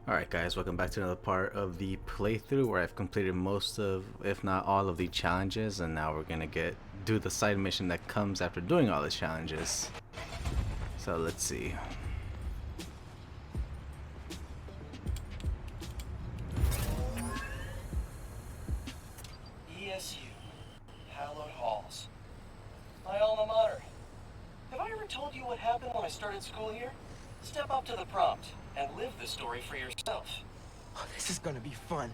Alright guys, welcome back to another part of the playthrough where I've completed most of, if not all of the challenges, and now we're gonna do the side mission that comes after doing all the challenges. So let's see. ESU, hallowed halls. My alma mater. Have I ever told you what happened when I started school here? Step up to the prompt and live the story for yourself. Oh, this is gonna be fun.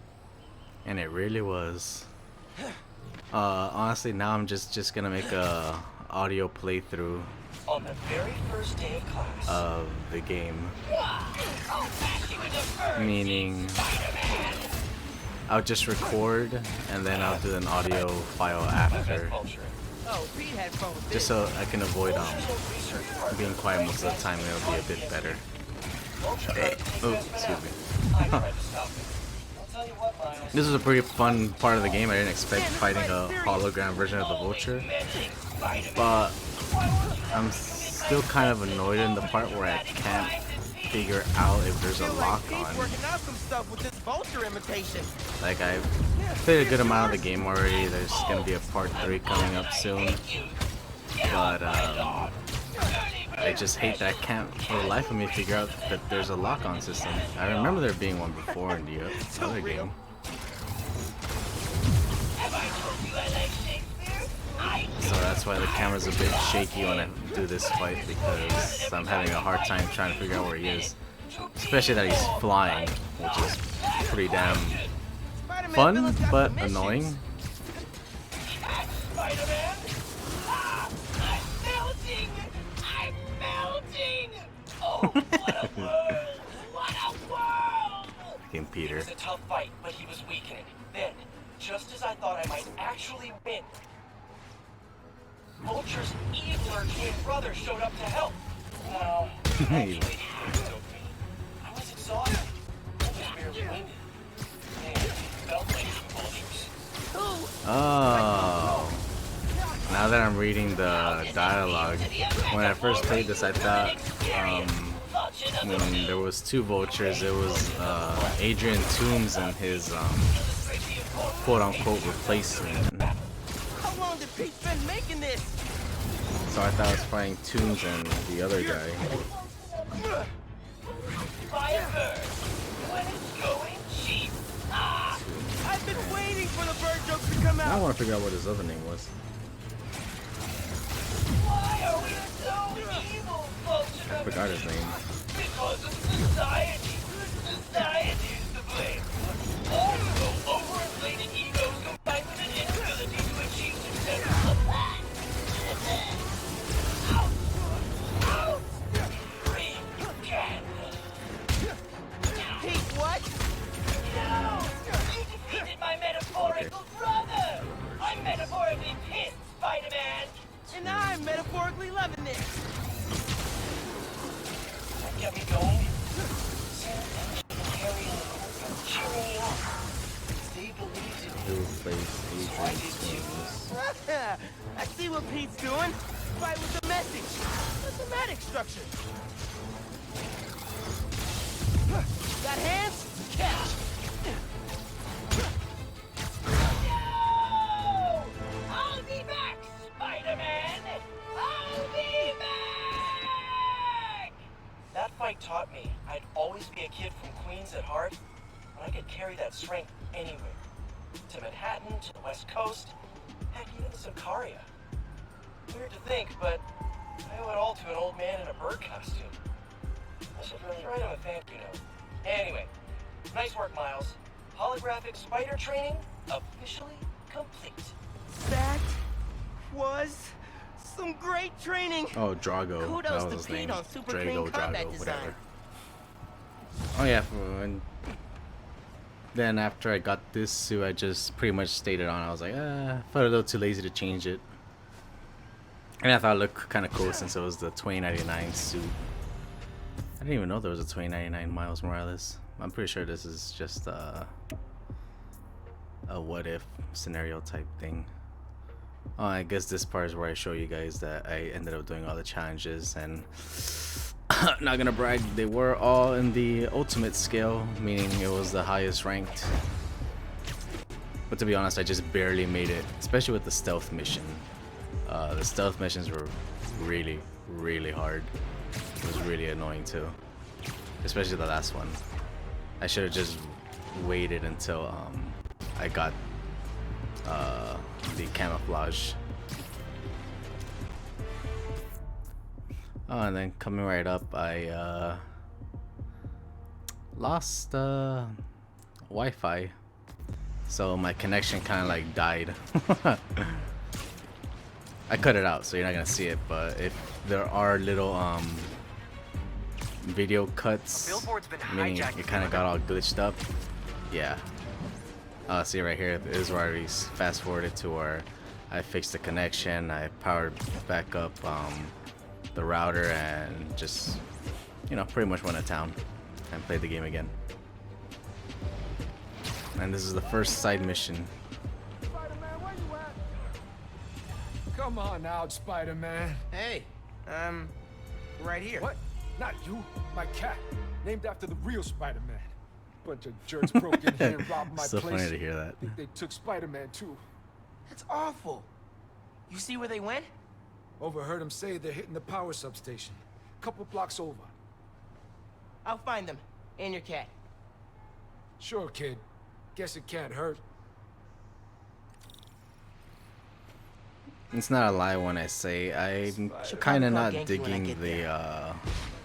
And it really was. Honestly, now I'm just gonna make a audio playthrough On the very first day of class. of the game. Meaning, I'll just record and then I'll do an audio file after, Oh, Pete had fun with just this. so I can avoid being quiet most of the time, and it'll be a bit better. Oh, excuse me. This was a pretty fun part of the game. I didn't expect fighting a hologram version of the Vulture, but I'm still kind of annoyed in the part where I can't figure out if there's a Feel lock like Pete's on. working out some stuff with this vulture imitation. Like, I've played a good amount of the game already. There's gonna be a part 3 coming up soon, but I just hate that I can't for the life of me figure out that there's a lock-on system. I remember there being one before in the other game. So that's why the camera's a bit shaky when I do this fight, because I'm having a hard time trying to figure out where he is. Especially that he's flying, which is pretty damn Spider-Man fun, villains got but some missions. annoying. Spider-Man? I'm melting! I'm melting! Oh, what a world! What a world! Fucking It Peter. was a tough fight, but he was weakening. Then, just as I thought I might actually win, Vulture's eviler twin brother showed up to help. No, actually, he took me. I was exhausted. I was barely winded. And it felt like two vultures. Oh. Now that I'm reading the dialogue, when I first played this, I thought when there was two vultures, it was Adrian Toomes and his quote-unquote replacement. How long did Pete spend making this? So I thought I was fighting Toomes and the other guy. Firebird, when it's going cheap. Ah, I've been waiting for the bird jokes to come Now I out. want to figure out what his other name was. why are we so evil, Vulture? I forgot his name. Because of society. Society is to blame. Also, overinflated egos combined with an inability to achieve success. Free can. Pete, what? No! You defeated my metaphorical brother! I'm metaphorically pissed, Spider-Man! And I'm metaphorically loving this. That kept me going. Sam and Harry and are cheering me on. They believed in Who me. plays So I Adrian did too. Toomes? I see what Pete's doing. Fight with the message. The thematic structure. Got hands? Catch. No! I'll be back, Spider-Man! I'll be back! That fight taught me I'd always be a kid from Queens at heart, but I could carry that strength anywhere. To Manhattan, to the West Coast, heck, even to Sicaria. Weird to think, but I owe it all to an old man in a bird costume. I should really write him a thank you note. Anyway, nice work, Miles. Holographic spider training officially complete. That was some great training. Oh, Drago. Kudos That to was his Pete name. on super Drago, clean combat Drago, design. whatever. Oh yeah, and then after I got this suit, I just pretty much stayed it on. I was like, felt a little too lazy to change it. And I thought it looked kind of cool since it was the 2099 suit. I didn't even know there was a 2099 Miles Morales. I'm pretty sure this is just a what if scenario type thing. Oh, I guess this part is where I show you guys that I ended up doing all the challenges, and not gonna brag, they were all in the ultimate scale, meaning it was the highest ranked. But to be honest, I just barely made it, especially with the stealth mission. The stealth missions were really, really hard. It was really annoying too, especially the last one. I should have just waited until I got the camouflage. Oh, and then coming right up, I lost Wi-Fi, so my connection kind of like died. I cut it out, so you're not gonna see it. But if there are little video cuts, meaning it kind of got all glitched up, yeah. See right here, this is where I fast forwarded to where I fixed the connection, I powered back up the router, and just, you know, pretty much went to town and played the game again. And this is the first side mission. Spider-Man, where you at? Come on out, Spider-Man. Hey, right here. What? Not you. My cat. Named after the real Spider-Man. Bunch of jerks broke in here and robbed my So place. funny to hear that. Think they took Spider-Man too. That's awful. You see where they went? Overheard them say they're hitting the power substation. Couple blocks over. I'll find them. And your cat. Sure, kid. Guess it can't hurt. It's not a lie when I say I'm kind of not digging the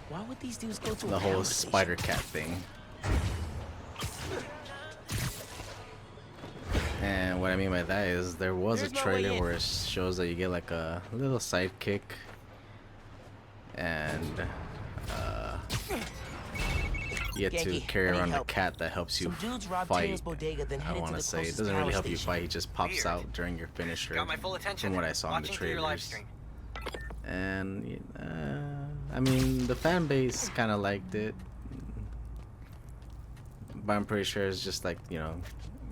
Why would these dudes go to the a whole power station? spider cat thing. And what I mean by that is there was a There's no way trailer in. where it shows that you get like a little sidekick, and you get to Genki, carry I need around a help. cat that helps you Some dudes robbed fight. Taylor's bodega, then I headed to want the to say it closest doesn't really power help you station. fight. He just pops Weird. out during your finisher. Got my full attention. From what I saw in the Watching through your live trailers. stream. And I mean, the fan base kind of liked it, but I'm pretty sure it's just like, you know,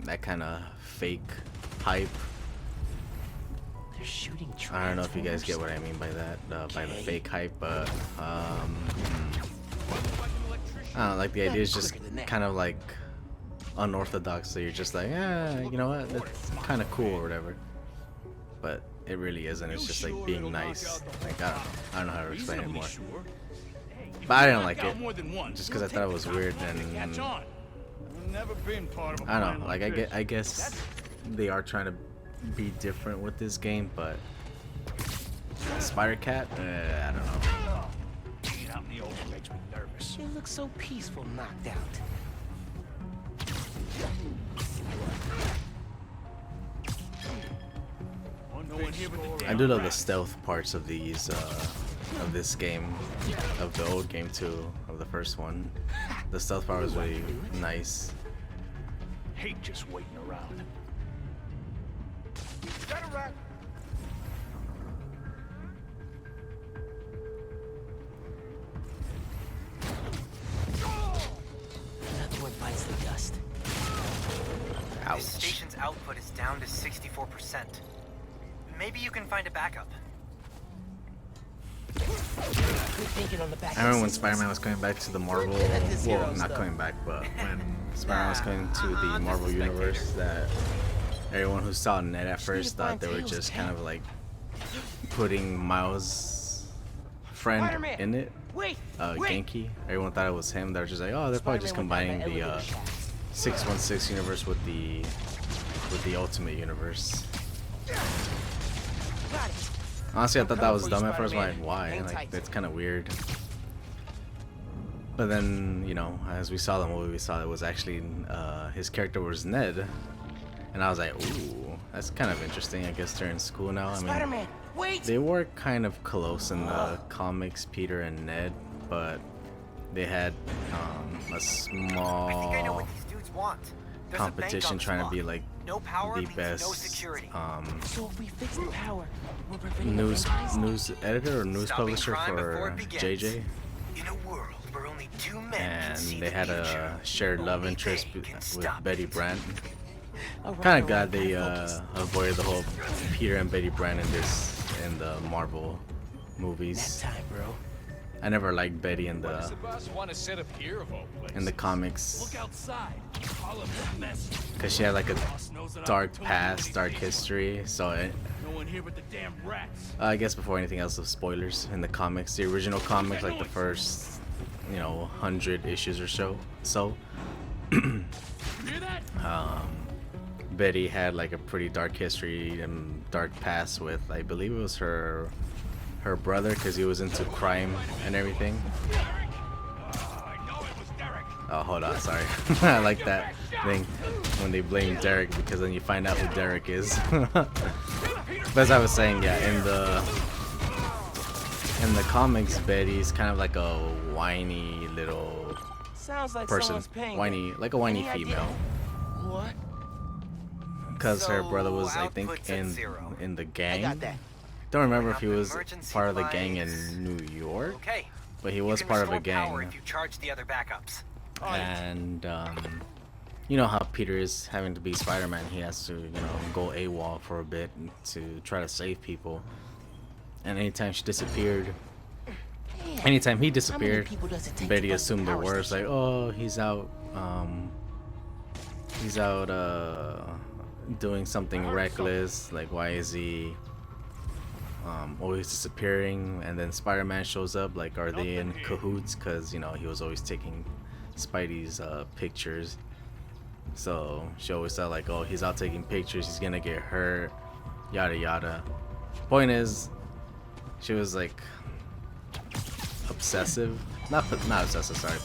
that kind of fake hype. They're shooting I don't know if you guys get what Transformers. I mean by that, by the Okay. fake hype, but I don't know, like the idea is just Quicker than that. kind of like unorthodox, so you're just like, yeah, you know what, that's kind of cool or whatever, but it really isn't. It's just like being nice. Like, I don't know how to explain it more, but I didn't like it just because I thought it was weird, and I don't know, like I guess they are trying to be different with this game, but Spider Cat, I don't know. They look so peaceful knocked out. I do love the stealth parts of these of this game, of the old game too, of the first one. The stealth part was really nice. Hate just waiting around. Another one bites the dust. This Ouch. station's output is down to 64%. Maybe you can find a backup. Good thinking on the back. I remember when Spider-Man was coming back to the Marvel, this well, hero not stuff. coming back, but when Spider-Man was coming to the just a Marvel spectator. universe, that everyone who saw Ned at Just need to first thought find they were Tails' just kind cat. of like putting Miles' friend Spider-Man, in it, Wait! Wait! Genki. Everyone thought it was him. They were just like, oh, they're probably just Spider-Man combining went down the elevator shaft. 616 universe with the Ultimate universe. Got it. Honestly, I thought that coming was for you, dumb at first. Spider-Man. Like, why? Hang Like, tight. that's kind of weird. But then, you know, as we saw the movie, we saw it was actually his character was Ned, and I was like, ooh, that's kind of interesting. I guess they're in school now. I mean, Spider-Man, wait! they were kind of close in the comics, Peter and Ned, but they had a I think I know small what these dudes want. There's a bank competition on the trying to block. be like No power the means no best security. So if we fix the power, we're preventing news the vampires? news editor or news Stopping publisher crime before for it begins. JJ, In a world where only two men can see and they the had future, a shared love only interest they can with stop Betty it. Brant. All right, Kind all of glad right, they focus. avoided the whole Peter and Betty Brant in the Marvel That movies. time, bro. I never liked Betty in Why does the the boss want to set up here of all places? comics Look outside. All of the mess. because she had like a Boss knows that I'm dark totally past, dark safe. history. So No one here but the damn rats. I guess before anything else, of spoilers in the comics, the original comics, like the first, 100 issues or so. You hear that? Betty had like a pretty dark history and dark past with, I believe it was her brother, because he was into crime and everything. Oh, hold on, sorry. I like that thing when they blame Derek, because then you find out who Derek is. But as I was saying, yeah, in the comics, Betty's kind of like a whiny little Sounds like person, someone's paying. whiny, like a whiny Any idea? female. What? Because her brother was, I output's think, at 0. in the I gang. got that. Don't remember if he Bring up was emergency part of the gang device. in New York, Okay. but he You was can part of a restore power gang. if you charge the other backups. And you know how Peter is having to be Spider-Man. He has to, go AWOL for a bit to try to save people. And anytime she disappeared, anytime he disappeared, people does it take to Betty bust the assumed the power worst, like, station? oh, he's out doing something reckless. Like, why is he always disappearing? And then Spider-Man shows up. Like, are they in cahoots? Because he was always taking Spidey's pictures. So she always thought like, oh, he's out taking pictures, he's gonna get hurt, yada yada. Point is, she was like obsessive, not obsessive, sorry,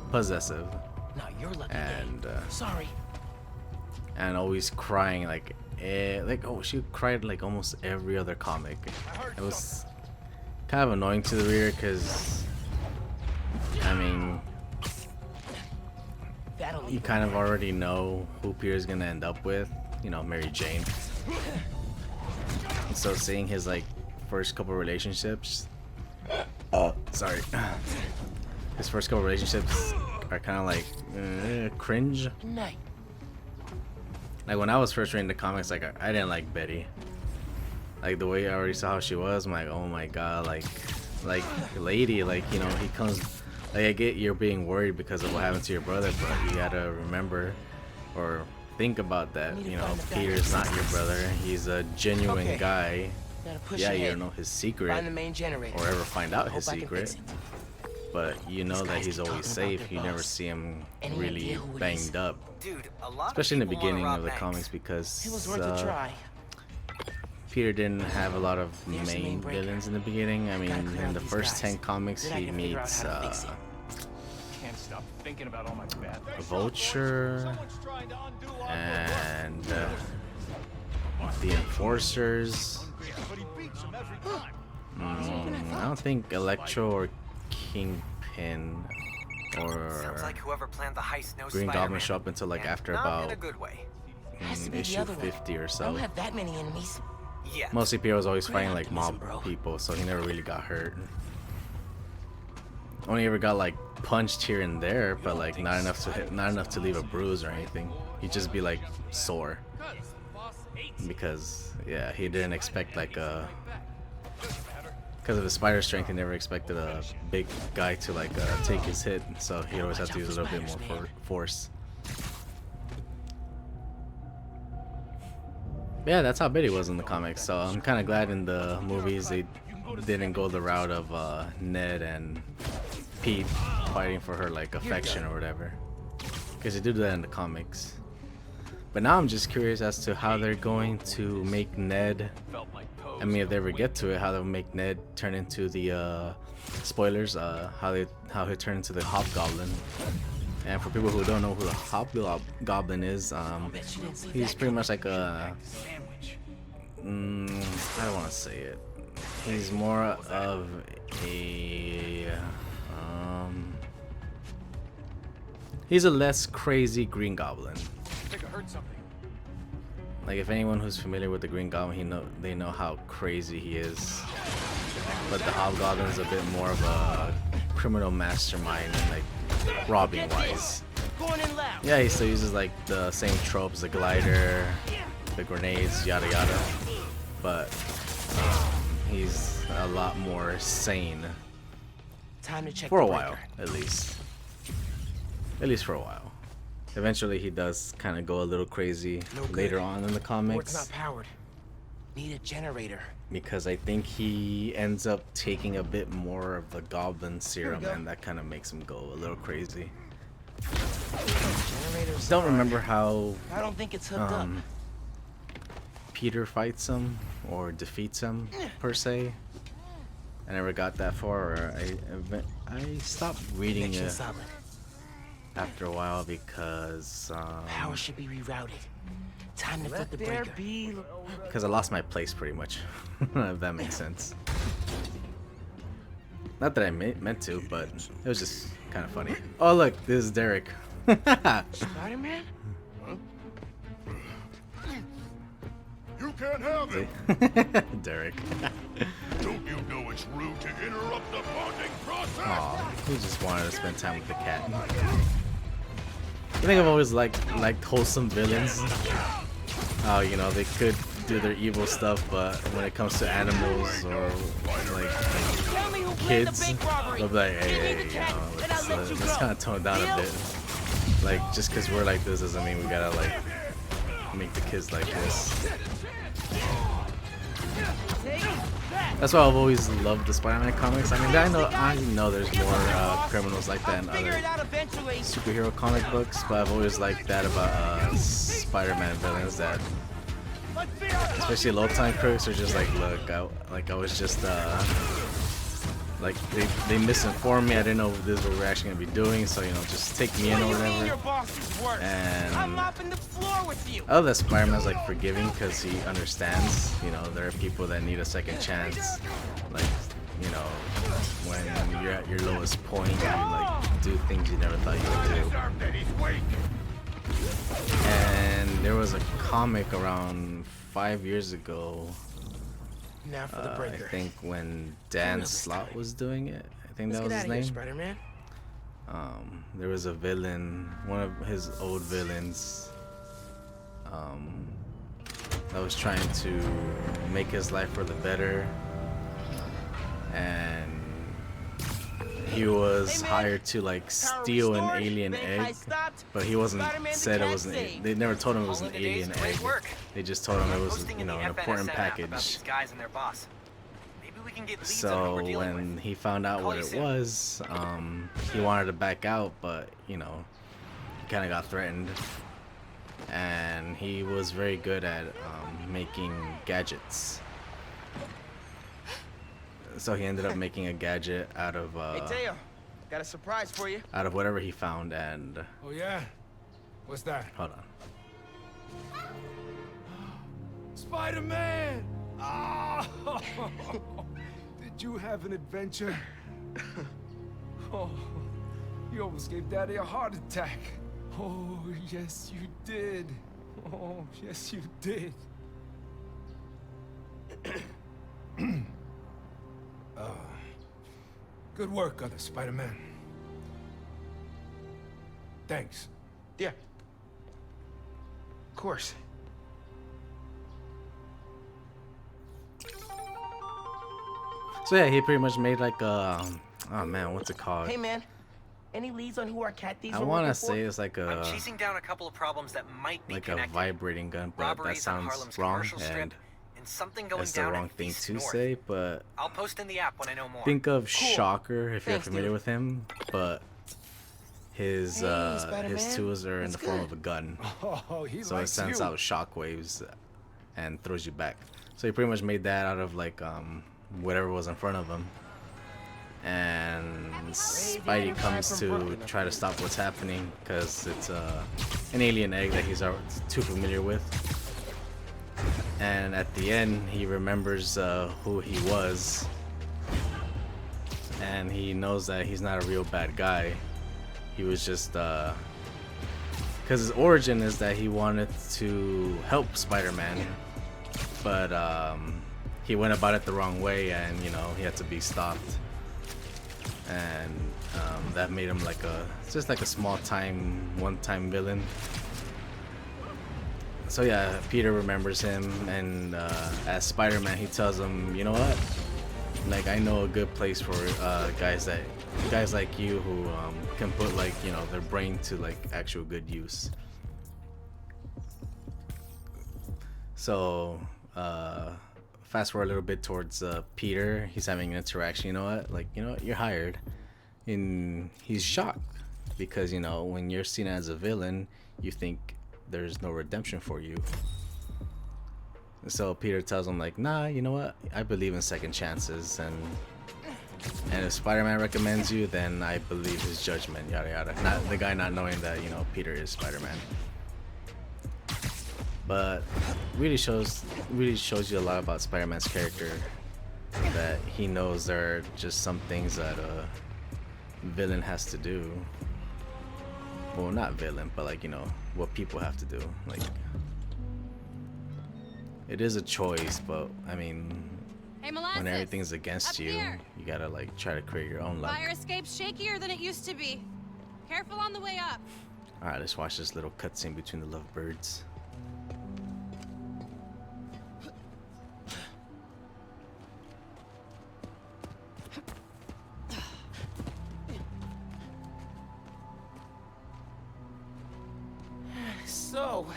possessive, Now you're lucky. and Sorry. and always crying like she cried like almost every other comic. It was kind of annoying to the reader because, I mean, That'll you kind of already know who Peter's gonna end up with, Mary Jane. So seeing his like first couple relationships, sorry, his first couple relationships are kind of like cringe. night. Like when I was first reading the comics, like I didn't like Betty. Like the way I already saw how she was, I'm like, oh my god, like lady, like he comes. Like I get you're being worried because of what happened to your brother, but you gotta remember or think about that. Peter's not your brother. He's a genuine Okay. guy. Gotta push Yeah, you ahead. don't know his Find secret the main generator. or ever find out his Hope I can fix secret, it. but you know that guys he's keep always talking about safe. their You never boss. see him Any really idea who it is? banged up, Dude, a lot especially in the of people wanna beginning rob of the banks. comics because It was worth a try. Peter didn't have a lot of There's the main main breaker. villains in the beginning. I mean, Gotta clear in out the these first guys. 10 comics, Then I he can figure out meets how to fix it. Can't stop thinking about all my bad. Vulture and the Enforcers. But he beats him every time. I don't think Electro or Kingpin Sounds like or whoever planned the heist knows Green Spider-Man. Goblin show up until like And after not about in a good way. Has to be the issue other way. 50 or I so. don't have that many enemies. Yeah. Mostly Peter was always Great fighting like mob optimism, bro. people, so he never really got hurt. Only ever got like punched here and there, but like not enough to leave a bruise or anything. He'd just be like sore because yeah, he didn't expect like a. Because of his spider strength, he never expected a big guy to like take his hit, so he always had to use a little bit more force. Yeah, that's how Betty was in the comics. So I'm kind of glad in the movies they didn't go the route of Ned and Pete fighting for her like affection or whatever, because they do that in the comics. But now I'm just curious as to how they're going to make Ned. I mean, if they ever get to it, how they'll make Ned turn into the spoilers. How he turned into the Hobgoblin. And for people who don't know who the Hobgoblin is, Bet you didn't see he's that pretty much like a. I don't want to say it. He's more of a. He's a less crazy Green Goblin. think I heard something. Like if anyone who's familiar with the Green Goblin, they know how crazy he is. But the Hobgoblin is a bit more of a criminal mastermind, like robbing wise. Going in loud. Yeah, he still uses like the same tropes, the glider, the grenades, yada yada. But he's a lot more sane Time to check For the a while, breaker. at least. At least for a while. Eventually, he does kind of go a little crazy No good. later on in the Board's comics, not powered. Need a generator. because I think he ends up taking a bit more of the goblin serum, go. and that kind of makes him go a little crazy. Generator's Don't on. remember how I don't think it's hooked up. Peter fights him or defeats him per se. I never got that far. Or I stopped reading Connection it solid. after a while because Power should be rerouted. Time to flip the there breaker. be. I lost my place pretty much. If that makes sense. Not that I meant to, but it was just kind of funny. Oh look, this is Derek. Spider-Man? You can't have it. Derek. Don't you know it's rude to interrupt the bonding process? Aw, he just wanted to spend time with the cat. I think I've always liked wholesome villains. Oh, you know, they could do their evil stuff, but when it comes to animals or like Tell me who planned the kids, bank robbery. they'll be like, Give me hey, the you cat, know, and I'll let you let's go. kind of tone it down a Deal? bit. Like, just because we're like this doesn't mean we gotta like make the kids like this. Take that. That's why I've always loved the Spider-Man comics. I mean, I know there's more criminals like that in I'll figure other it out eventually. superhero comic books, but I've always liked that about Spider-Man villains, that especially low-time critics are just like, look, I was just like they misinformed me. I didn't know this is what we're actually gonna be doing, so you know, just take me in or What do you mean your whatever. boss is worse? And I'm mopping the floor with you. I love that Spider-Man's like forgiving because he understands, you know, there are people that need a second chance. Like, you know, when you're at your lowest point, you like do things you never thought you would do. Our Betty's weak. And there was a comic around 5 years ago, Now for the I breaker. think when Dan this Slott guy. was doing it. I think Let's that was get his out of here, name. Spider-Man. There was a villain, one of his old villains, that was trying to make his life for the better, and he was Hey, man. hired to like Power steal an restored, alien bank egg, heist stopped, but he wasn't Spider-Man the said it cat was an. saved. They never told him it was an All in the alien days, great egg. work. They just told him it was, Posting you in know, the an important FNSN app about package. these guys and their boss. Maybe we can get leads on So who we're dealing when with. he found out Call what you it soon. was, he wanted to back out, but you know, he kind of got threatened. And he was very good at making gadgets. So he ended up making a gadget out of Hey, Teo. Got a surprise for you. out of whatever he found. And Oh yeah? What's that? hold on. Spider-Man! Ah! Did you have an adventure? Oh, you almost gave Daddy a heart attack. Oh, yes, you did. Oh, yes, you did. Good work, other Spider-Man. Thanks. Yeah. Of course. So yeah, he pretty much made like a, oh man, what's it called? Hey, man. Any leads on who our cat thieves I are want working to for? say it's like I'm a chasing down a couple of problems that might be like a connected. vibrating gun, but that Robberies on sounds Harlem's wrong, commercial strip, and and something going that's the down wrong at thing East to North. say. But I'll post in the app when I know more. think of Shocker if Thanks, you're familiar dude. with him, but his Hey, Spider-Man. his tools are in That's the form good. of a gun, Oh, he so it likes sends you. out shockwaves and throws you back. So he pretty much made that out of like whatever was in front of him, and Spidey comes to try to stop what's happening because it's an alien egg that he's too familiar with. And at the end, he remembers who he was, and he knows that he's not a real bad guy. He was just because his origin is that he wanted to help Spider-Man, but he went about it the wrong way, and you know, he had to be stopped. And that made him like just like a small-time, one-time villain. So yeah, Peter remembers him, and as Spider-Man, he tells him, you know what? Like, I know a good place for guys that guys like you who can put like, you know, their brain to like actual good use. So fast forward a little bit towards Peter. He's having an interaction. You know what? Like, you know what? You're hired. And he's shocked because, you know, when you're seen as a villain, you think there's no redemption for you. And so Peter tells him like, nah, you know what? I believe in second chances, and if Spider-Man recommends you, then I believe his judgment, yada yada. Not the guy not knowing that, you know, Peter is Spider-Man. But really shows you a lot about Spider-Man's character, that he knows there are just some things that a villain has to do. Well, not villain, but like, you know, what people have to do. Like, it is a choice, but I mean, Hey, Molasses, when everything's against up you, here. you gotta like try to create your own luck. Fire escape's shakier than it used to be. Careful on the way up. Alright, let's watch this little cutscene between the lovebirds. So,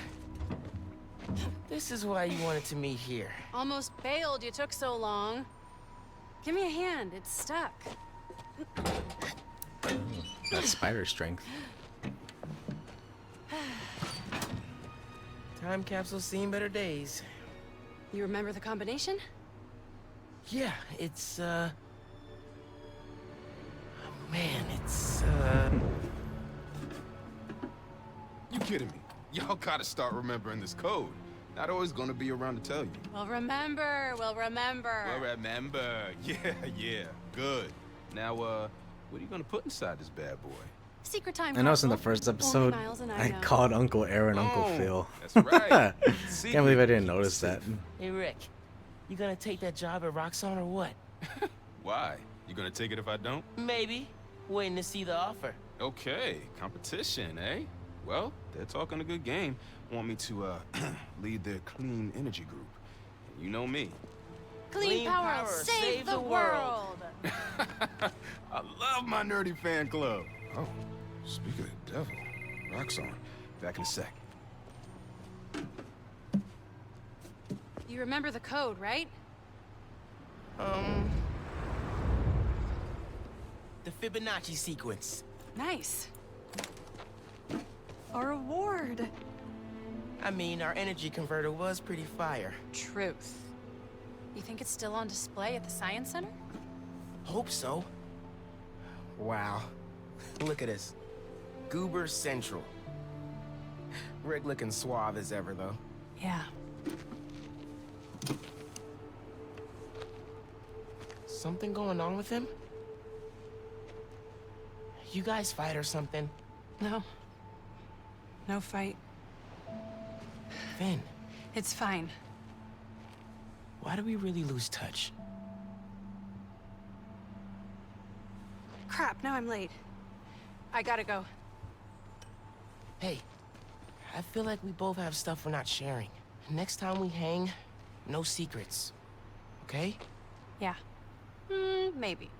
this is why you wanted to meet here. Almost bailed you took so long. Give me a hand, it's stuck. That's spider strength. Time capsule's seen better days. You remember the combination? Yeah, it's, man, it's, You kidding me? Y'all gotta start remembering this code. Not always gonna be around to tell you. We'll remember, we'll remember. Well, remember. Yeah, good. Now, what are you gonna put inside this bad boy? Secret time I noticed in the capsule. first Only episode, Miles and I know. called Uncle Aaron Uncle Oh, Phil. that's right. Can't believe I didn't notice that. Hey, Rick, you gonna take that job at Roxxon or what? Why? You gonna take it if I don't? Maybe. Waiting to see the offer. Okay, competition, eh? Well, they're talking a good game. Want me to, lead their clean energy group. And you know me. Clean power, save the world. I love my nerdy fan club. Oh, speaking of the devil, Roxxon. Back in a sec. You remember the code, right? The Fibonacci sequence. Nice. A reward. I mean, our energy converter was pretty fire. Truth. You think it's still on display at the Science Center? Hope so. Wow. Look at this. Goober Central. Rick looking suave as ever, though. Yeah. Something going on with him? You guys fight or something? No. No fight. Finn, It's fine. why do we really lose touch? Crap, now I'm late. I gotta go. Hey, I feel like we both have stuff we're not sharing. Next time we hang, no secrets. Okay? Yeah. Maybe.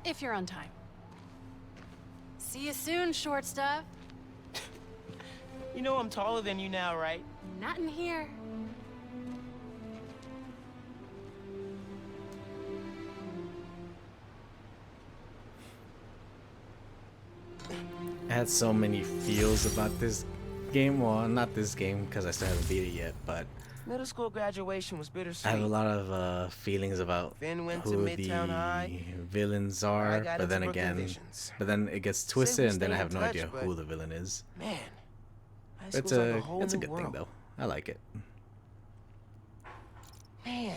If you're on time. See you soon, short stuff. You know I'm taller than you now, right? Not in here. I had so many feels about this game. Well, not this game because I still haven't beat it yet, but Middle school graduation was I bittersweet. have a lot of feelings about Finn went to who Midtown the High. villains I are, got but into then Brooklyn again, Visions. it gets Said we twisted, and then stay I in have no touch, idea but- who the villain is. Man, high It's school's like a a whole it's a new good world. thing though. I like it. Man,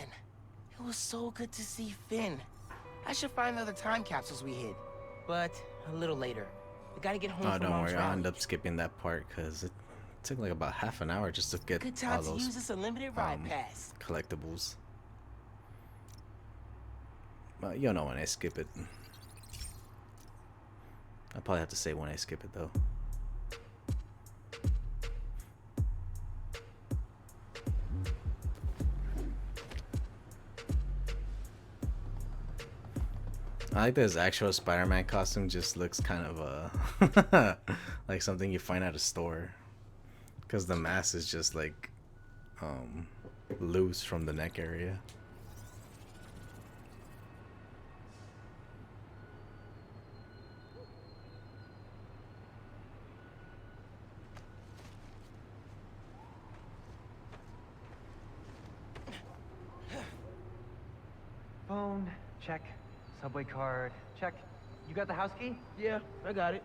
it was so good to see Finn. I should find the other time capsules we hid, but a little later. We gotta get home Oh, from don't Mom's worry, I'll rally. end up skipping that part because it took like about half an hour just to get Good all time to those use this unlimited ride pass. collectibles. But you know when I skip it. I'll probably have to say when I skip it though. I like this actual Spider-Man costume. Just looks kind of like something you find at a store, because the mask is just like loose from the neck area. Phone, check. Subway card, check. You got the house key? Yeah, I got it.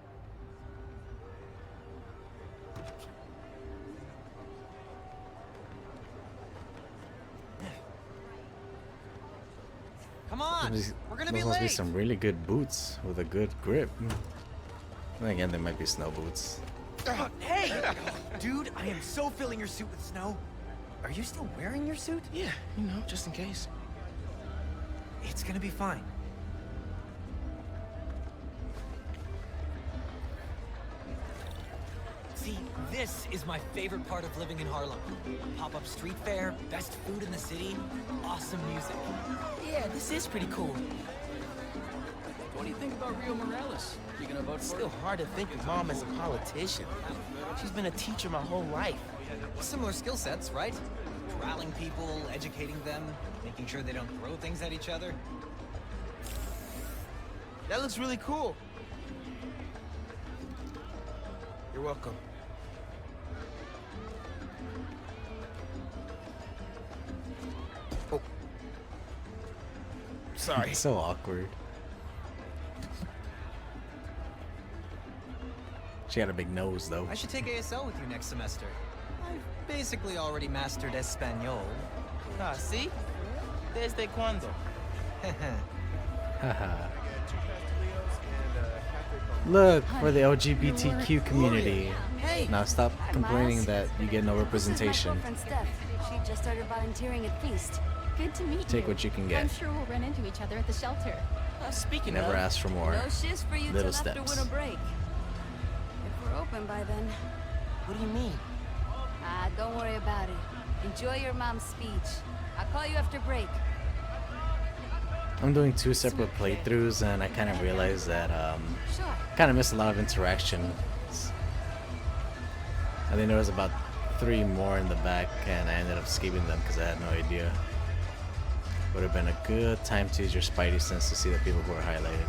Come on, we're gonna be Those must be late. some really good boots with a good grip. And again, they might be snow boots. Hey, dude, I am so filling your suit with snow. Are you still wearing your suit? Yeah, you know, just in case. It's gonna be fine. See, this is my favorite part of living in Harlem. Pop-up street fair, best food in the city, awesome music. Yeah, this is pretty cool. What do you think about Rio Morales? You gonna vote It's for still him? hard to think of Mom as a politician. She's been a teacher my whole life. Similar skill sets, right? Corralling people, educating them, making sure they don't throw things at each other. That looks really cool. You're welcome. Oh. Sorry. It's so awkward. She had a big nose though. I should take ASL with you next semester. I've basically already mastered Espanol. Ah, see? Desde cuando? Haha. Look for the LGBTQ community. Hey! Now stop Hi, complaining Miles. that you get no This representation. is my girlfriend Steph. She just started volunteering at Feast. Good to meet you. Take what you can I'm get. sure we'll run into each other at the shelter. Speaking Never of, ask for more. No shifts for you Little till after steps. winter break. If we're open by then. what do you mean? Ah, don't worry about it. Enjoy your mom's speech. I'll call you after break. I'm doing 2 separate playthroughs, and I kind of realized that Sure. kind of missed a lot of interaction. I think there was about 3 more in the back, and I ended up skipping them because I had no idea. Would have been a good time to use your spidey sense to see the people who are highlighted.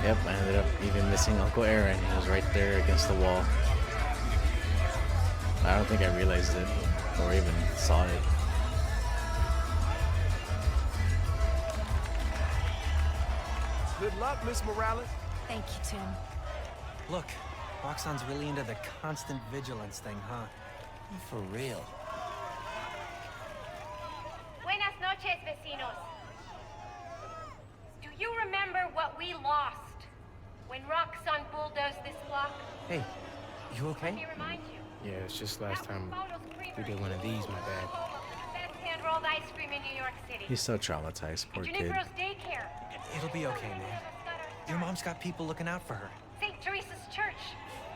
Yep, I ended up even missing Uncle Aaron. He was right there against the wall. I don't think I realized it or even saw it. Good luck, Miss Morales. Thank you, Tim. Look, Roxxon's really into the constant vigilance thing, huh? For real. Buenas noches, vecinos. Do you remember what we lost when Roxxon bulldozed this block? Hey, you Let okay? me remind you. Yeah, it's just last time we did one of these, my bad. Best hand-rolled ice cream in New York City. He's so traumatized, poor kid. Junipero's daycare. It'll be okay, man. Your mom's got people looking out for her. St. Teresa's Church.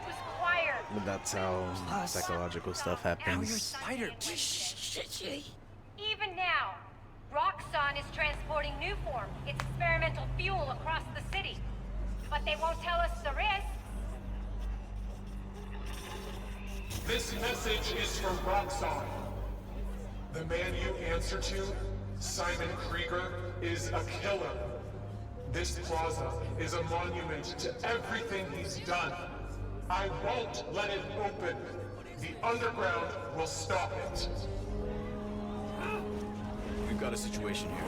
Whose choir. But that's how Plus, psychological stuff Now you're happens. Spider. Even now, Roxxon is transporting Newform, its experimental fuel, across the city. But they won't tell us the risks. This message is from Roxxon. The man you answer to, Simon Krieger, is a killer. This plaza is a monument to everything he's done. I won't let it open. The underground will stop it. We've got a situation here.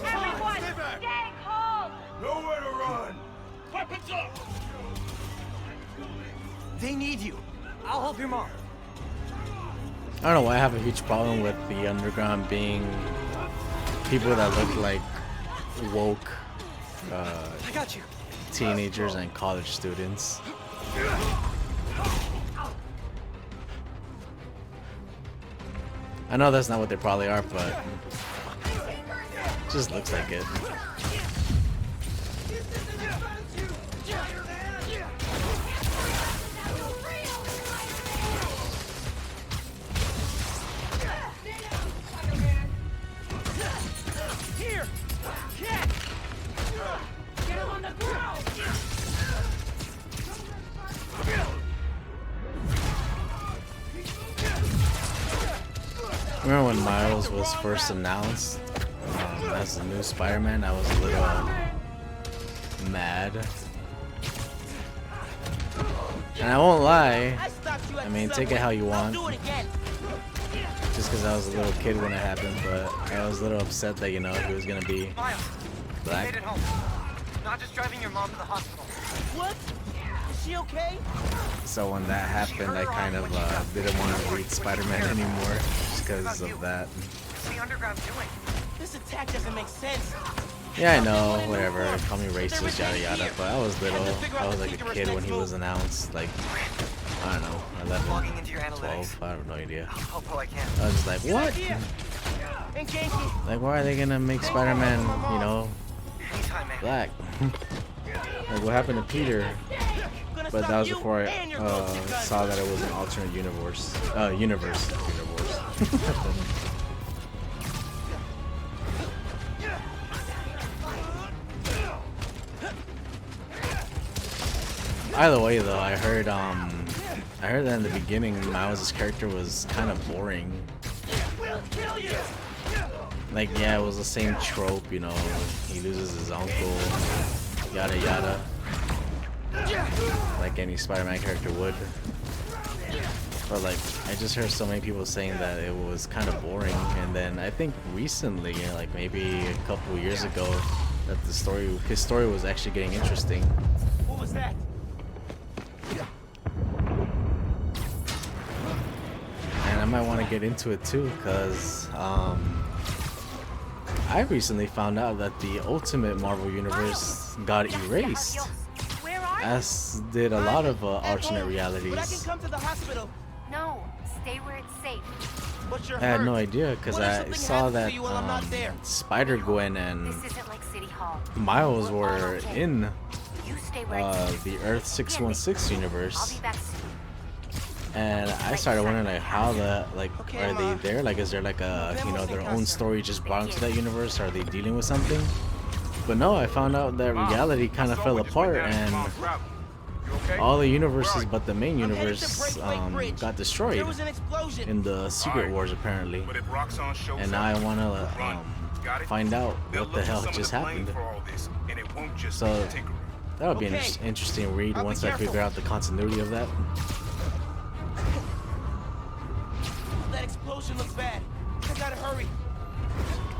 Everyone, stay calm! Nowhere to run! Weapons up! They need you. I'll help your mom. I don't know why I have a huge problem with the underground being people that look like woke I got you. teenagers and college students. I know that's not what they probably are, but it just looks like it. Remember when Miles was first announced as the new Spider-Man? I was a little mad. And I won't lie, I mean, take it how you want. Just because I was a little kid when it happened, but I was a little upset that, you know, he was gonna be black. Made it home. Not just driving your mom to the hospital. What? Is she okay? So when that happened, I kind of didn't want to read Spider-Man anymore just because of that. What's the underground doing? This attack doesn't make sense. Yeah, I know, whatever, call me racist, yada yada, but I was little, I was like a kid when he was announced, like, I don't know, 11, 12, I have no idea. I was just like, what? Like, why are they gonna make Spider-Man, you know, black? Like, what happened to Peter? But that was before I saw that it was an alternate universe. Universe. Either way, though, I heard that in the beginning, Miles' character was kind of boring. Like, yeah, it was the same trope, you know, he loses his uncle, yada yada, like any Spider-Man character would. But like, I just heard so many people saying that it was kind of boring, and then I think recently, like maybe a couple years ago, that his story was actually getting interesting. What was that? And I might want to get into it too, because I recently found out that the Ultimate Marvel Universe got erased, as did a lot of alternate realities. But I can come to the hospital. No, stay where it's safe. But you're I had hurt. no idea, because I saw that Spider-Gwen and This isn't like City Hall. Miles were in You stay where it's safe. the Earth 616 I'll universe. be back soon. And I started wondering, like, how are they there? Like, is there like a, you know, their own story just brought into that universe? Are they dealing with something? But no, I found out that reality kind of fell apart, and all the universes but the main universe got destroyed in the Secret Wars, apparently. And now I want to find out what the hell just happened. So that would be an interesting read once I figure out the continuity of that. That explosion looks bad. I gotta hurry.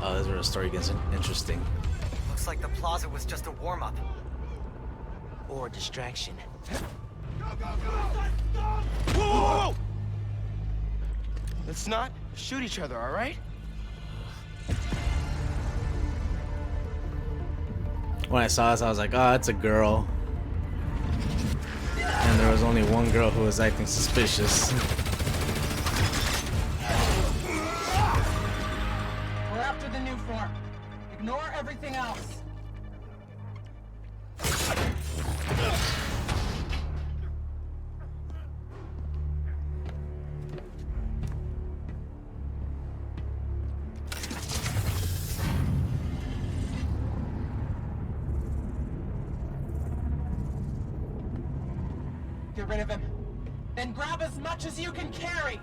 Oh, this is where the story gets interesting. Looks like the plaza was just a warm-up. Or a distraction. Whoa! Let's not shoot each other, all right? When I saw this, I was like, oh, it's a girl. And there was only one girl who was acting suspicious. We're after the new form. Ignore everything else. Get rid of him. Then grab as much as you can carry.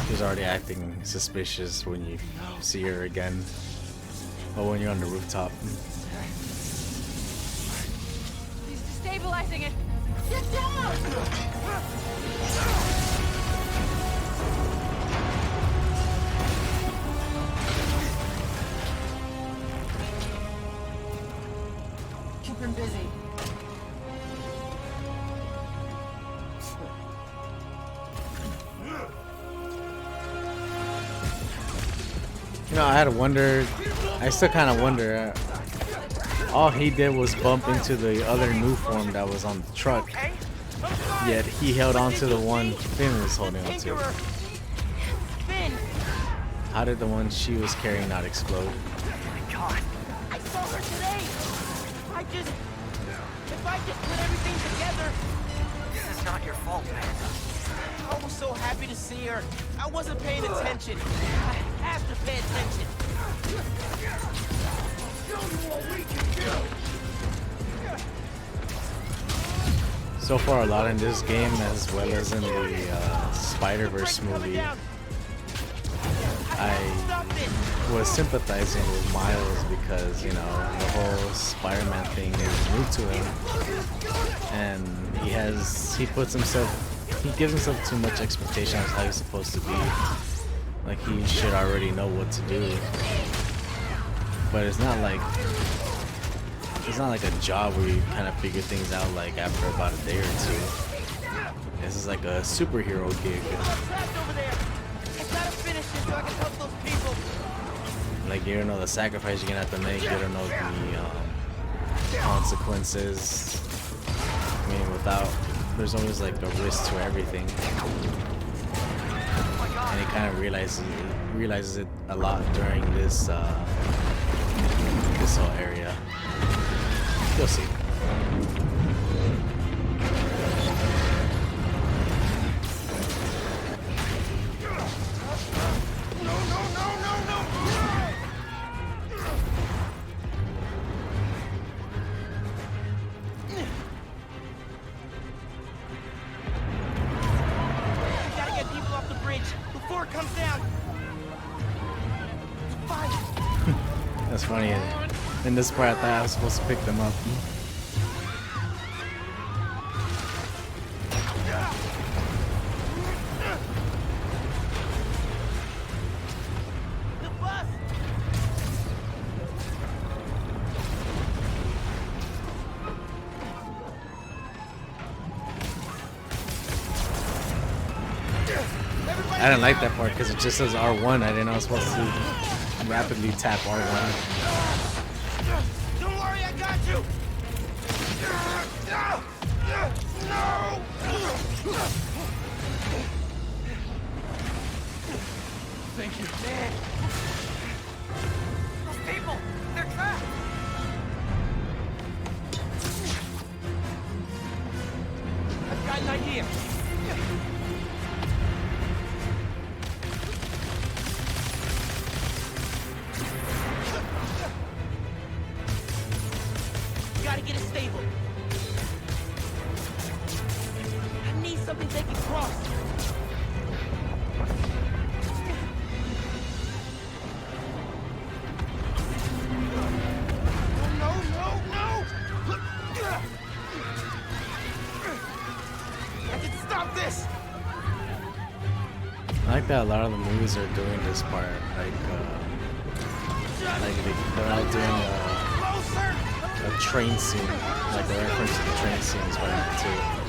She's already acting suspicious when you see her again. Or when you're on the rooftop. He's destabilizing it. Get down! Keep him busy. You know, I had to wonder. I still kind of wonder. All he did was bump into the other new form that was on the truck. Yet he held on to the one Finn was holding on to. How did the one she was carrying not explode? God, I saw her today. If I just put everything together. This is not your fault, man. I was so happy to see her. I wasn't paying attention. has to pay attention. So far, a lot in this game, as well as in the Spider-Verse movie, I was sympathizing with Miles because, you know, the whole Spider-Man thing is new to him, and he gives himself too much expectation of how he's supposed to be. Like, he should already know what to do. But it's not like a job where you kind of figure things out like after about a day or two. This is like a superhero gig. Like, you don't know the sacrifice you're gonna have to make, you don't know the consequences. I mean, there's always like a risk to everything. And he kind of realizes it a lot during this whole area. You'll see. That's funny. In this part, I thought I was supposed to pick them up. I didn't like that part because it just says R1. I didn't know I was supposed to rapidly tap R1. Don't worry, I got you. No! Thank you. Man. Those people, they're trapped. I've got an idea. Gotta get it stable. I need something they can cross. No! I can stop this. I like that a lot of the movies are doing this part. Like they're out doing a train scene, like a reference to the train scene in Spider-Man 2.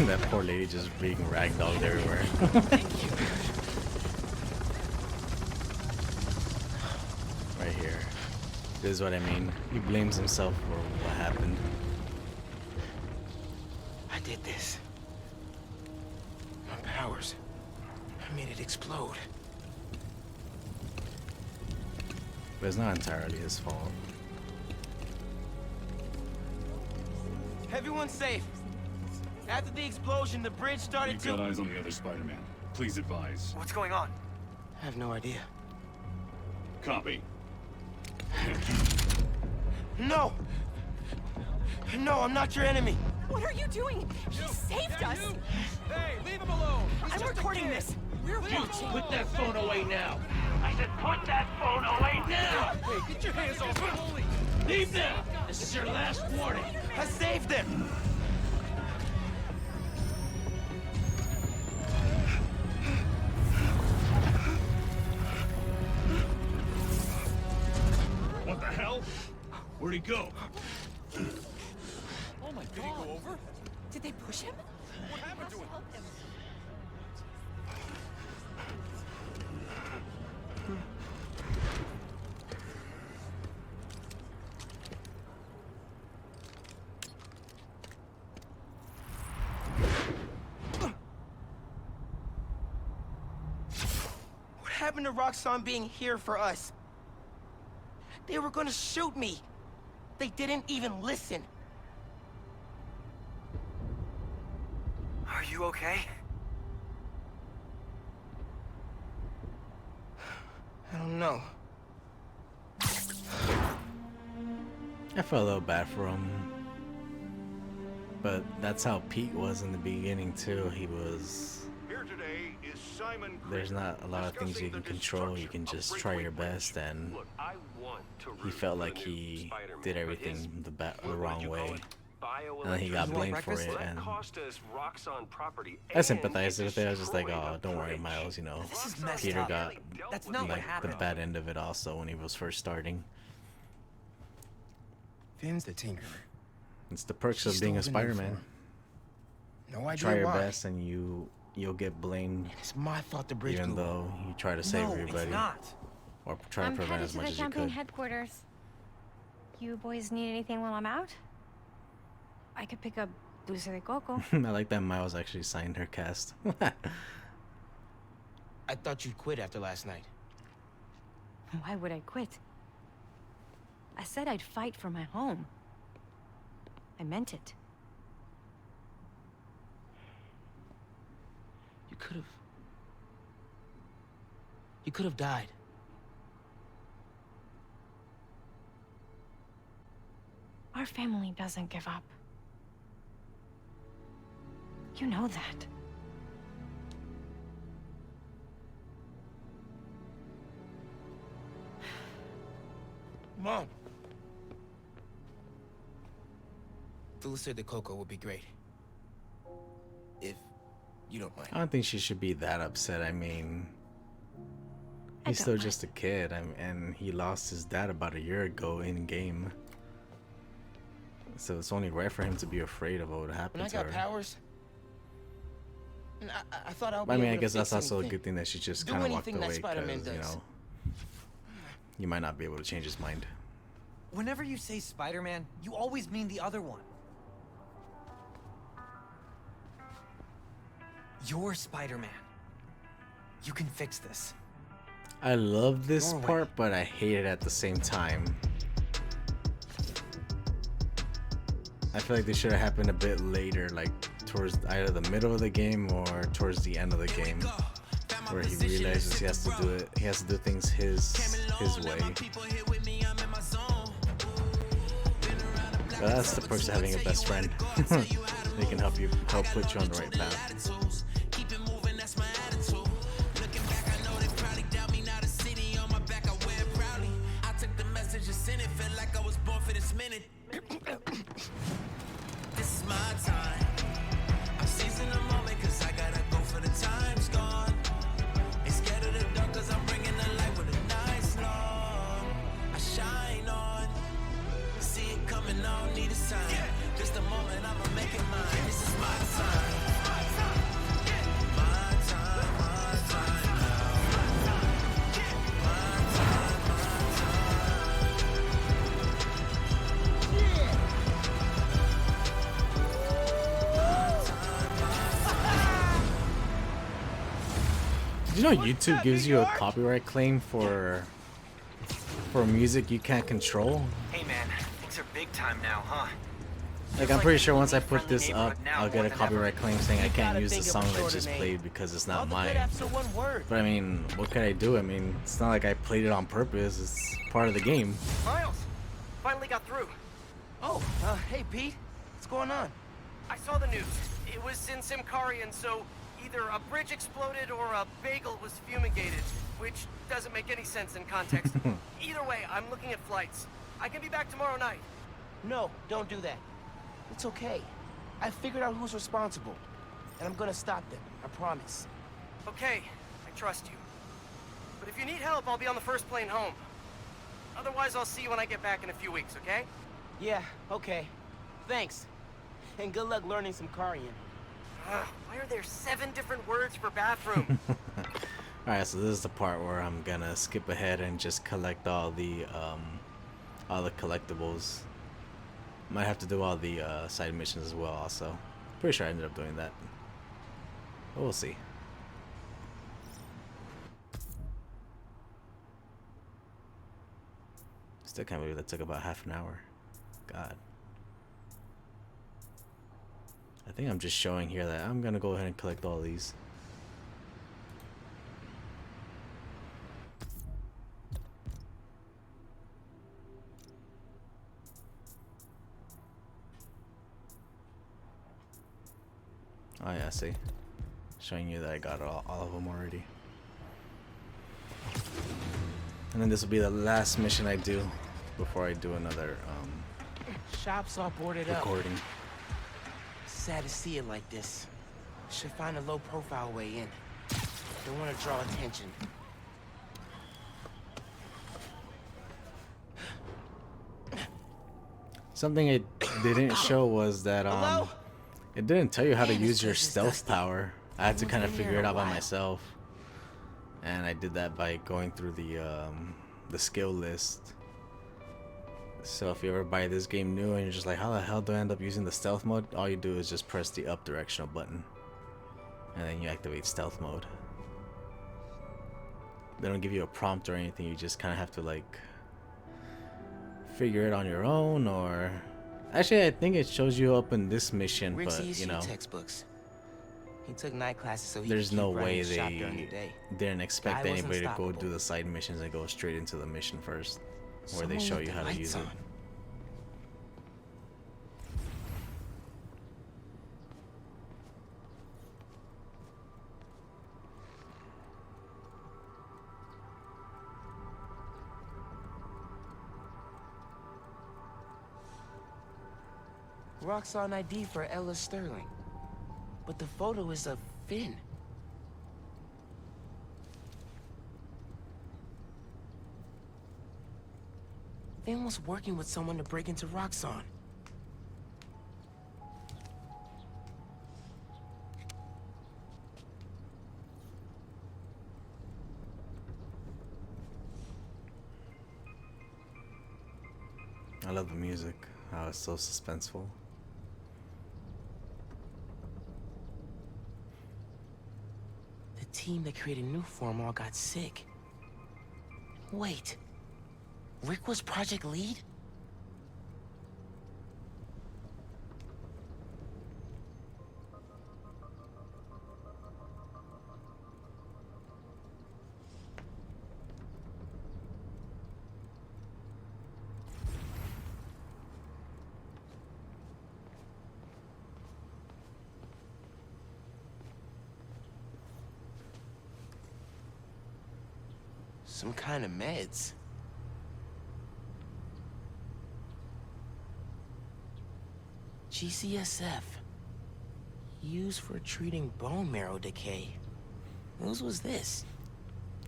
That poor lady just being ragdolled everywhere. Right here. This is what I mean. He blames himself for what happened. I did this. My powers. I made it explode. But it's not entirely his fault. Everyone's safe. After the explosion, the bridge started You've got eyes on the other Spider-Man. Please advise. What's going on? I have no idea. Copy. No! No, I'm not your enemy. What are you doing? He saved us. Hey, leave him alone. I'm recording this. We're watching. Put that phone away now. I said put that phone away now! Hey, get your hands off him. Holy. Leave now! This is your last warning. I saved him. What the hell? Where'd he go? Oh my God. Did he go over? Did they push him? What happened to him? happened to Roxxon being here for us? They were gonna shoot me. They didn't even listen. Are you okay? I don't know. I felt a little bad for him. But that's how Pete was in the beginning too. He was... Here today is Simon There's Krieger, not a lot of things you can discussing the control. You can destruction just of try your Breakaway best, and Look, I want to he root felt for like the new he Spider-Man, did but everything his- the wrong way. And then he Bioelectricity. got blamed for it, Well, that and cost us Roxxon property I and sympathized with it. I was just like, destroyed oh, a don't worry, bridge. Miles, you know. This is messed Peter up. got That's not what like the happened. bad end of it also when he was first starting. Finn's the Tinkerer. It's the perks She of being a stole the new Spider-Man. form. No idea Try your why. best, and you'll get blamed, It's my fault the bridge even blew up. though you try to save No, everybody it's not. or try to I'm prevent headed as to much the as you campaign could. headquarters. You boys need anything while I'm out? I could pick up Dulce de Coco. I like that Miles actually signed her cast. I thought you'd quit after last night. Why would I quit? I said I'd fight for my home. I meant it. You could have died. Our family doesn't give up. You know that. Mom. Dulce de Coco would be great. If you don't mind. I don't think she should be that upset. I mean, he's don't still mind. just a kid, and he lost his dad about a year ago in game. So it's only right for him to be afraid of what would happen When I to got her. powers, and I thought I'd But I be mean, I able to guess that's fix also a anything. good thing that she just Do kind of walked anything that away Spider-Man because, you does. know, you might not be able to change his mind. Whenever you say Spider-Man, you always mean the other one. You're Spider-Man. You can fix this. I love this Norway. part, but I hate it at the same time. I feel like this should have happened a bit later, like towards either the middle of the game or towards the end of the game, where he realizes he has to do it. He has to do things his way. But that's the perks of having a best friend. They can help put you on the right path. This is my time. I'm seizing the moment cause I gotta go for the time's gone. Ain't scared of the dark cause I'm bringing the light with a nice long. I shine on. See it coming, I don't need a sign. Just a moment, I'ma make it mine. This is my time. My time, my time now. My time, Did you know YouTube gives you a copyright claim for music you can't control? Hey man, things are big time now, huh? Like, I'm pretty sure once I put this up, I'll get a copyright claim saying I can't use the think of song a that shorter just name. played because it's not All the mine. good after one word. But I mean, what could I do? I mean, it's not like I played it on purpose. It's part of the game. Miles, finally got through. Oh, hey Pete, what's going on? I saw the news. It was in Simkarian, so either a bridge exploded or a bagel was fumigated, which doesn't make any sense in context. Either way, I'm looking at flights. I can be back tomorrow night. No, don't do that. It's okay. I figured out who's responsible, and I'm gonna stop them. I promise. Okay, I trust you. But if you need help, I'll be on the first plane home. Otherwise, I'll see you when I get back in a few weeks, okay? Yeah, okay. Thanks. And good luck learning some Karian. Why are there 7 different words for bathroom? Alright, so this is the part where I'm gonna skip ahead and just collect all the collectibles. Might have to do all the side missions as well also. Pretty sure I ended up doing that. But we'll see. Still can't believe that took about half an hour. God. I think I'm just showing here that I'm gonna go ahead and collect all these. Oh yeah, see, showing you that I got all of them already. And then this will be the last mission I do before I do another Shop's all boarded recording. up. Sad to see it like this. Should find a low-profile way in. Don't want to draw attention. Something it didn't show was that it didn't tell you how to use your stealth power. I had to kind of figure it out by myself, and I did that by going through the skill list. So if you ever buy this game new and you're just like, how the hell do I end up using the stealth mode? All you do is just press the up directional button, and then you activate stealth mode. They don't give you a prompt or anything. You just kind of have to like figure it on your own, or actually I think it shows you up in this mission, Rick's but you know, textbooks. He took night classes so he there's could no keep running way the shop during the they day. didn't expect Guy was anybody to go unstoppable. do the side missions and go straight into the mission first, where they Someone show left you the how to lights use it. on. Roxxon ID for Ella Sterling. But the photo is of Finn. Finn was working with someone to break into Roxxon. I love the music, how it's so suspenseful. The team that created Nuform all got sick. Wait. Rick was project lead? Some kind of meds. GCSF. Used for treating bone marrow decay. Whose was this?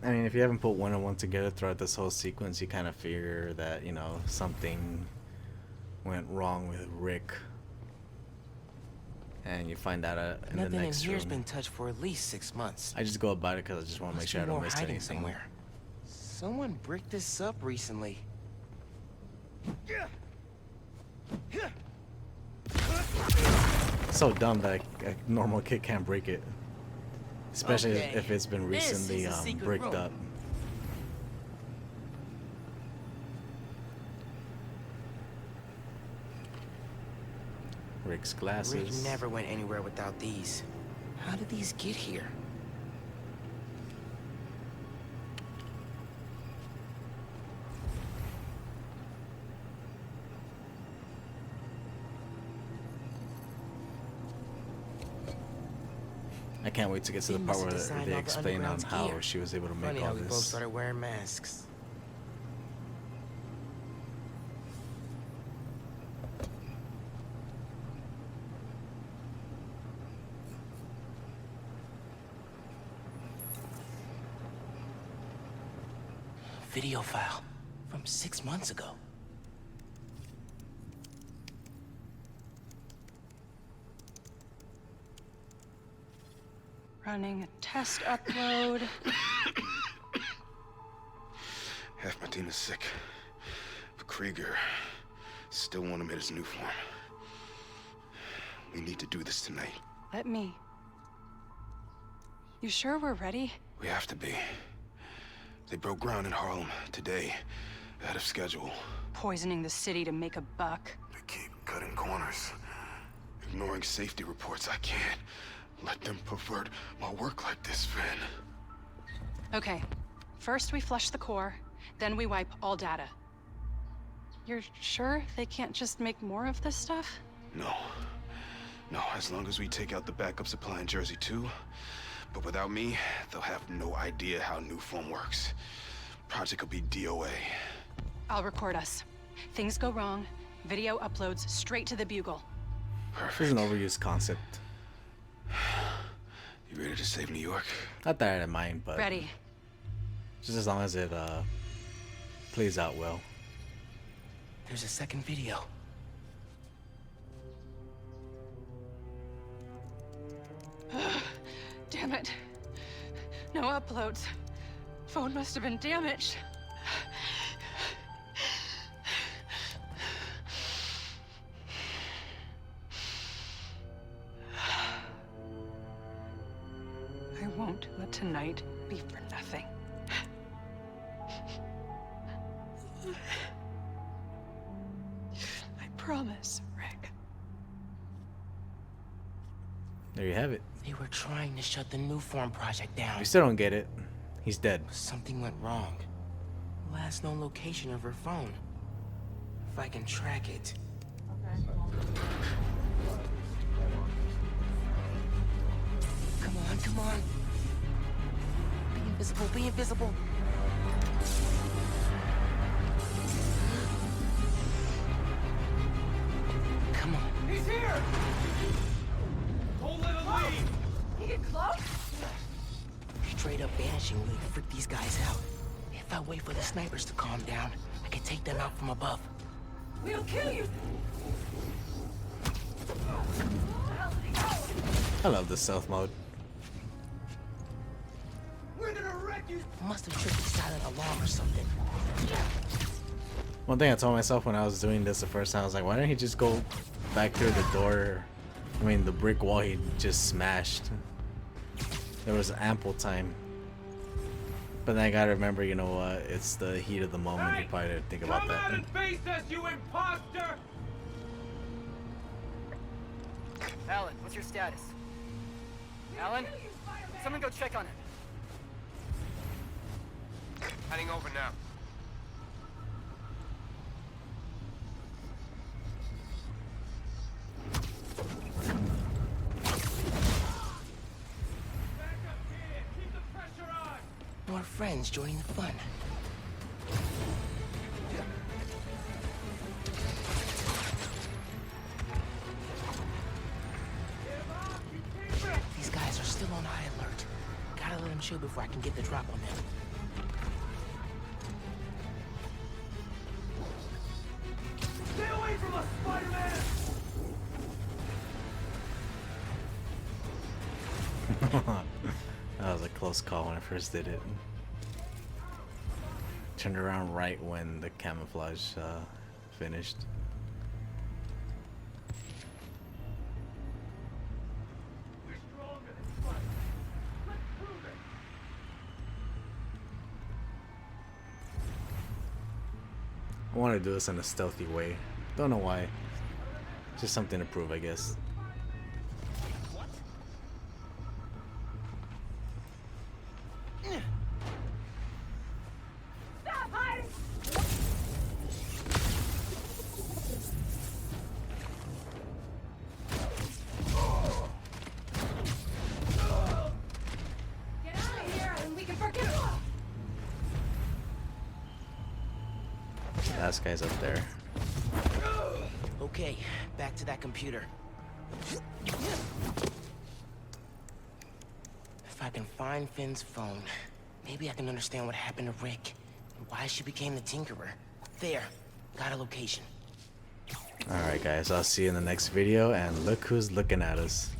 I mean, if you haven't put one and one together throughout this whole sequence, you kind of figure that, you know, something went wrong with Rick. And you find out in the Nothing in next here's room. been touched for at least 6 months. I just go about it because I just want to make Must sure I be don't more miss hiding anything. somewhere. Someone bricked this up recently. It's so dumb that a normal kid can't break it. Especially Okay, if it's been this recently is a secret bricked room. up. Rick's glasses. Rick never went anywhere without these. How did these get here? I can't wait to get to the They part must where have designed they all the explain on underground's how gear. she was able to Funny make how all we both this. started wearing masks. Video file from 6 months ago. Running a test upload. Half my team is sick. But Krieger still want him in his new form. We need to do this tonight. Let me. You sure we're ready? We have to be. They broke ground in Harlem today Ahead of schedule. Poisoning the city to make a buck. They keep cutting corners. Ignoring safety reports. I can't let them pervert my work like this, Finn. Okay. First we flush the core, then we wipe all data. You're sure they can't just make more of this stuff? No. No, as long as we take out the backup supply in Jersey too. But without me, they'll have no idea how Nuform works. Project will be DOA. I'll record us. Things go wrong, video uploads straight to the Bugle. This is an overused concept. You ready to save New York? Not that I didn't mind, but Ready. just as long as it plays out well. There's a second video. Damn it. No uploads. Phone must have been damaged. I won't let tonight be for nothing. I promise, Rick. There you have it. They were trying to shut the Nuform project down. We still don't get it. He's dead. Something went wrong. Last known location of her phone. If I can track it. Come on, come on. Be invisible, be invisible. Come on. He's here! Don't let him leave! He get close? Straight up vanishing really freak these guys out. If I wait for the snipers to calm down, I can take them out from above. We'll kill you! I love the stealth mode. We're gonna wreck you! Must have tripped the silent alarm or something. One thing I told myself when I was doing this the first time, I was like, why didn't he just go back through the door? I mean, the brick wall he just smashed. There was ample time. But then I gotta remember, you know what? It's the heat of the moment. You probably didn't think about that. Come out and face us, you imposter! Alan, what's your status? Alan? Someone go check on him. Heading over now. More friends joining the fun. These guys are still on high alert. Gotta let them chill before I can get the drop on them. Stay away from us, Spider-Man! That was a close call when I first did it. Turned around right when the camouflage finished. I want to do this in a stealthy way. Don't know why. Just something to prove, I guess. Last guy's up there. Okay, back to that computer. If I can find Finn's phone, maybe I can understand what happened to Rick and why she became the Tinkerer. There, got a location. Alright guys, I'll see you in the next video, and look who's looking at us.